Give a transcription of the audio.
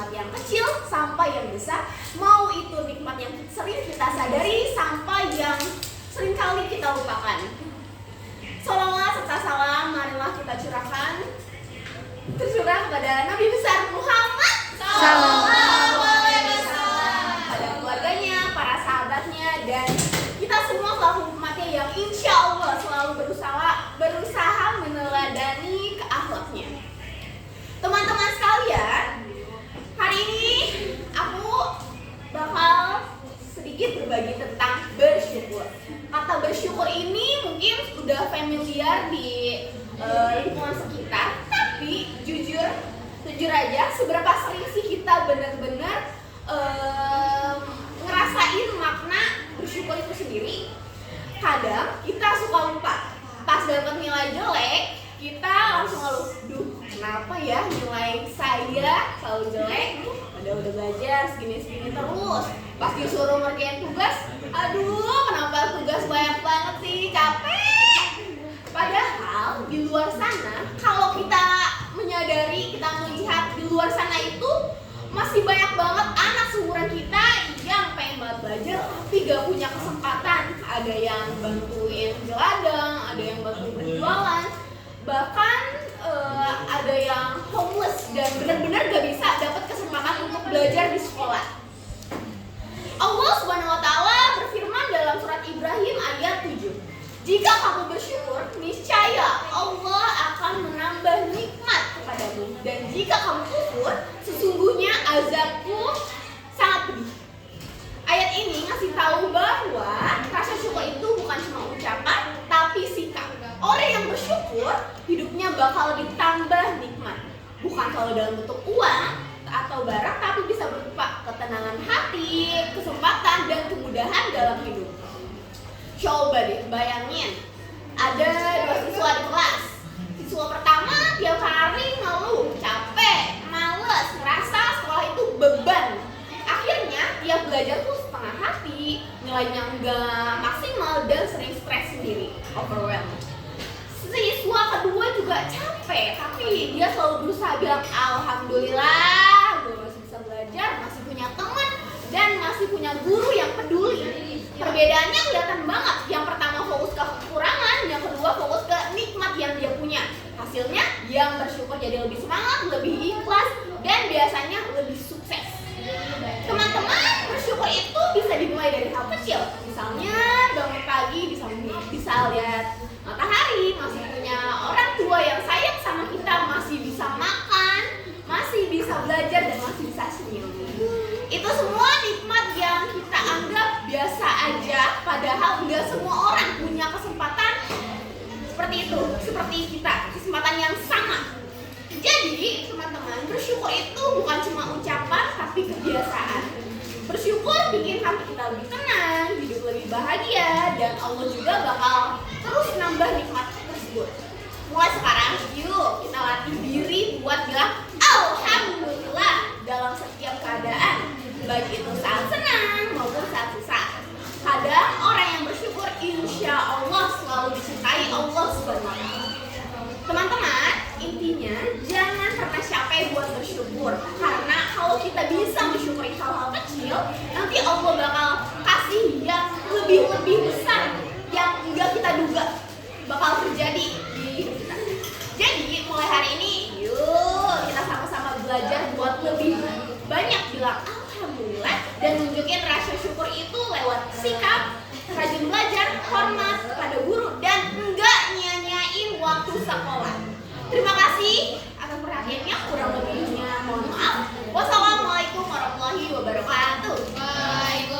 nikmat yang kecil sampai yang besar, mau itu nikmat yang sering kita sadari sampai yang sering kali kita lupakan. Sholawat serta salam marilah kita tercurah kepada Nabi besar Muhammad sallallahu alaihi wasallam, pada keluarganya, para sahabatnya, dan kita semua selalu umatnya yang insya Allah selalu berusaha meneladani akhlaknya. Teman-teman sekalian, hari ini aku bakal sedikit berbagi tentang bersyukur. Kata bersyukur ini mungkin sudah familiar di lingkungan sekitar, tapi jujur aja, seberapa sering sih kita benar-benar ngerasain makna bersyukur itu sendiri? Kadang kita suka lupa, pas dapat nilai jelek kita langsung ngeluh, duh kenapa ya nilai saya selalu jelek, udah belajar segini terus, pas disuruh ngerjain tugas, aduh kenapa tugas banyak banget sih, capek. Padahal di luar sana, kalau kita menyadari, kita melihat di luar sana itu masih banyak banget anak seumuran kita yang pengen banget belajar tapi gak punya kesempatan. Ada yang bantuin geladang, ada yang bantuin berjualan, bahkan ada yang homeless dan benar-benar gak bisa dapat kesempatan untuk belajar di sekolah. Allah Subhanahu wa Ta'ala berfirman dalam surat Ibrahim ayat 7, jika kamu bersyukur, niscaya Allah akan menambah nikmat kepadamu, dan jika kamu kufur, sesungguhnya azabku sangat pedih. Ayat ini ngasih tahu bahwa rasa syukur itu bukan cuma ucapan, tapi sikap. Orang yang bersyukur, hidupnya bakal ditambah nikmat. Bukan kalau dalam bentuk uang atau barang, tapi bisa berupa ketenangan hati, kesempatan, dan kemudahan dalam hidup. Coba deh bayangin, ada 2 siswa di kelas. Siswa pertama tiap hari ngeluh, capek, males, ngerasa sekolah itu beban. Akhirnya dia belajar tuh setengah hati, nilainya enggak maksimal dan sering stres sendiri, overwhelmed. Siswa kedua juga capek, tapi dia selalu berusaha bilang, alhamdulillah gue masih bisa belajar, masih punya teman, dan masih punya guru yang peduli. Perbedaannya kelihatan banget. Yang pertama fokus ke kekurangan, yang kedua fokus ke nikmat yang dia punya. Hasilnya yang bersyukur jadi lebih semangat, lebih ikhlas, dan biasanya lebih sukses. Teman-teman, bersyukur itu bisa dimulai dari hal kecil. Misalnya bangun pagi bisa lihat matahari, masih punya orang tua yang sayang sama kita, masih bisa makan, masih bisa belajar, dan masih bisa senyum. Itu semua nikmat yang kita anggap biasa aja, padahal nggak semua orang punya kesempatan seperti itu, seperti kita, kesempatan yang sama. Jadi teman-teman, bersyukur itu bukan cuma ucapan, tapi kebiasaan. Bersyukur bikin hati kita lebih tenang, hidup lebih bahagia, dan Allah juga bakal terus nambah nikmat tersebut. Mulai sekarang, yuk kita latih diri buat bilang alhamdulillah dalam setiap keadaan, baik itu saat senang maupun saat susah. Kadang orang yang bersyukur insya Allah selalu dicintai Allah Subhanahu wa Ta'ala. Teman-teman, intinya jangan pernah capek buat bersyukur, karena kalau kita bisa mensyukuri hal-hal kecil, nanti Allah bakal kasih yang lebih besar yang enggak kita duga bakal terjadi di hidup kita. Jadi mulai hari ini, yuk kita sama-sama belajar buat lebih banyak bilang alhamdulillah dan nunjukin rasa syukur itu lewat sikap, rajin belajar, hormat pada guru, dan enggak nyanyain waktu sekolah. Terima kasih atas perhatiannya, kurang lebihnya mohon maaf. Wassalamualaikum warahmatullahi wabarakatuh.